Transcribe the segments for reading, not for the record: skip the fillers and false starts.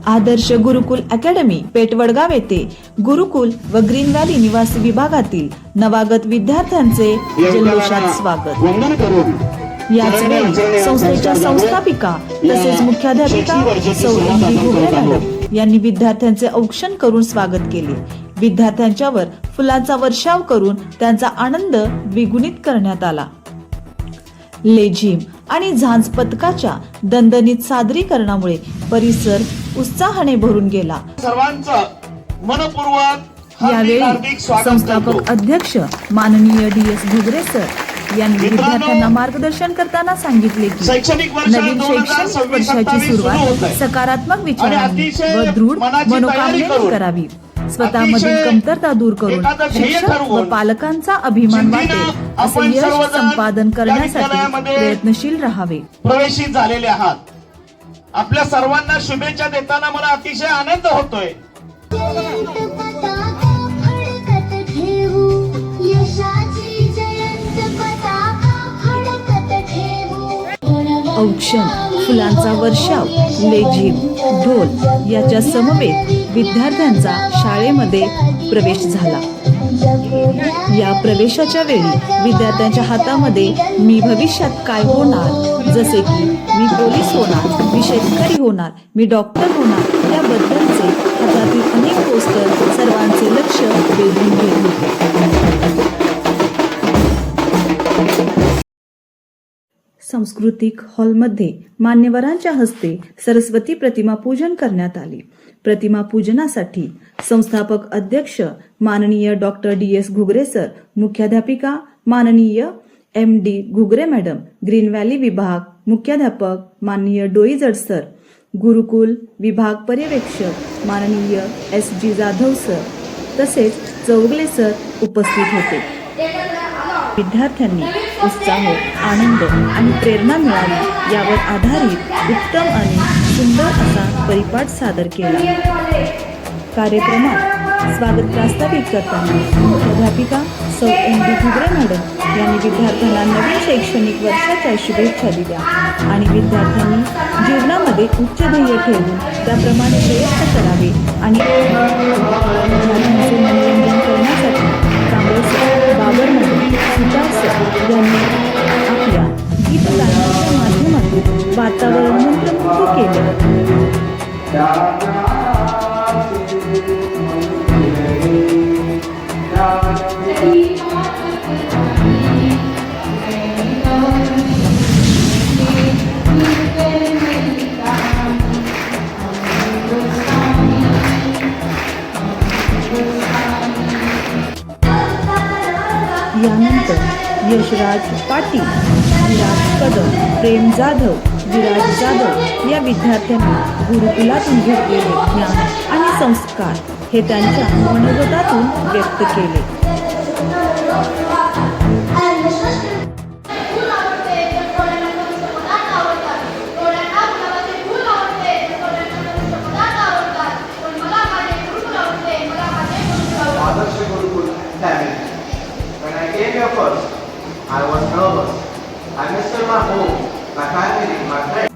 आदर्श गुरुकुल academy Peth Vadgaon येथे गुरुकुल व green valley निवासी विभागातील नवागत विद्यार्थ्यांचे जल्लोषात स्वागत। याच वेळी संस्थेच्या संस्थापिका तसेच मुख्याध्यापिका सौ एम.डी. घुगरे मॅडम यांनी विद्यार्थ्यांचे औक्षण करून स्वागत केले। विद्यार्थ्यांच्यावर फुलांचा वर्षाव करून त्यांचा आनंद द्विगुणित करण्यात आला। लेझिम आणि झांज पथकाच्या दणदणीत सादरीकरणामुळे परिसर उत्साहाने भरून गेला। सर्वांचं मनपूर्वक यावेळी संस्थापक अध्यक्ष माननीय डी.एस. घुगरे सर यांनी विद्यार्थ्यांना मार्गदर्शन करताना सांगितले की नवीन शैक्षणिक वर्षाची सुरुवात सकारात्मक विचारांनी व दृढ मनोकामनेने करावी। स्वतःमधील कमतरता दूर करून शिक्षक व पालकांचा अभिमान वाटेल असे यश संपादन करण्यासाठी प्रयत्नशील राहावे। प्रवेशित झालेले आहात। आपल्या सर्वांना शुभेच्छा देताना मला अतिशय आनंद होतोय। औक्षण, फुलांचा वर्षाव, लेझिम, ढोल याच्या समवेत विद्यार्थ्यांचा शाळेमध्ये प्रवेश झाला। या प्रवेशाच्या वेळी विद्यार्थ्यांच्या हातामध्ये मी भविष्यात काय होणार, जसे की मी पोलीस होणार, मी शेतकरी होणार, मी डॉक्टर होणार याबद्दलचे हातातील अनेक पोस्टर सर्वांचे लक्ष वेधून घेत होते। सांस्कृतिक हॉलमध्ये मान्यवरांच्या हस्ते सरस्वती प्रतिमा पूजन करण्यात आले। प्रतिमा पूजनासाठी संस्थापक अध्यक्ष माननीय डॉक्टर डी.एस. घुगरे सर, मुख्याध्यापिका माननीय MD. Ghugare madam, green valley विभाग मुख्याध्यापक माननीय डोईजड सर, गुरुकुल विभाग पर्यवेक्षक माननीय एस.जी. जाधव सर तसेच चौगले सर उपस्थित होते। विद्यार्थ्यांनी उत्साह, आनंद आणि प्रेरणा मिळावी यावर आधारित उत्तम आणि सुंदर असा परिपाठ सादर केला। कार्यक्रमात स्वागत प्रास्ताविक करताना मुख्याध्यापिका सौ एम.डी. घुगरे मॅडम यांनी विद्यार्थ्यांना नवीन शैक्षणिक वर्षाच्या शुभेच्छा दिल्या आणि विद्यार्थ्यांनी जीवनामध्ये उच्च ध्येय ठेवून त्याप्रमाणे प्रयत्न करावे आणि विद्यार्थ्यांचे मनोरंजन करण्यासाठी कांबळे सर, बाबर मॅडम, सुतार सर यांनी आपल्या गीत गायनाच्या माध्यमातून वातावरण मंत्रमुग्ध केले। यानंतर यशराज पाटील, विराज कदम, प्रेम जाधव, विराज जाधव या विद्यार्थ्यांनी गुरुकुलातून घेतलेले ज्ञान आणि संस्कार हे त्यांच्या मनोगतातून व्यक्त केले। First, I was nervous. I missed my home, my family, my friends.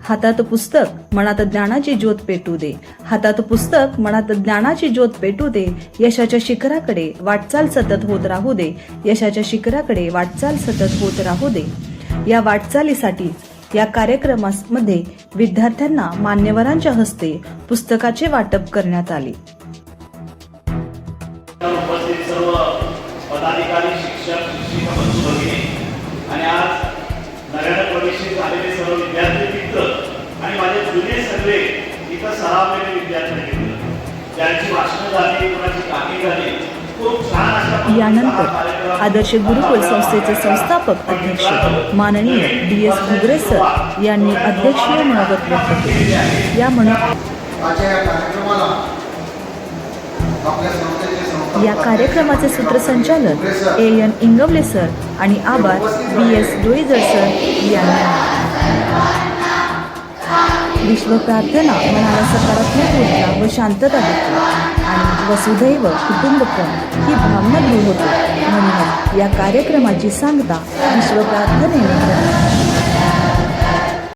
हातात पुस्तक मनात ज्ञानाची ज्योत पेटू दे, हातात पुस्तक मनात ज्ञानाची ज्योत पेटू दे, यशाच्या शिखराकडे वाटचाल सतत होत राहू दे, यशाच्या शिखराकडे वाटचाल सतत होत राहू दे। या वाटचालीसाठी या कार्यक्रमामध्ये विद्यार्थ्यांना मान्यवरांच्या हस्ते पुस्तकाचे वाटप करण्यात आले। उपस्थित सर्व पदाधिकारी, शिक्षक, शिक्षिका बंधू भगिनी आणि आज नव्याने प्रवेशित झालेले सर्व विद्यार्थी मित्र आणि माझे जुने सगळे इथं सरावलेले विद्यार्थी मित्र, ज्यांची भाषणं झाली, कोणाची कामे झाली, यानंतर आदर्श गुरुकुल संस्थेचे संस्थापक अध्यक्ष माननीय डी.एस. घुगरे सर यांनी अध्यक्षीय मनोगत व्यक्त केले। या कार्यक्रमाचे सूत्रसंचालन ए.एन. इंगवले सर आणि आभार बी.एस. डोईजड सर यांनी। विश्व प्रार्थना मनाला सकारात्मक ऊर्जा व शांतता देते आणि वसुधैव कुटुंबकम ही भावना दृढ होते. म्हणून या कार्यक्रमाची सांगता विश्व प्रार्थनेने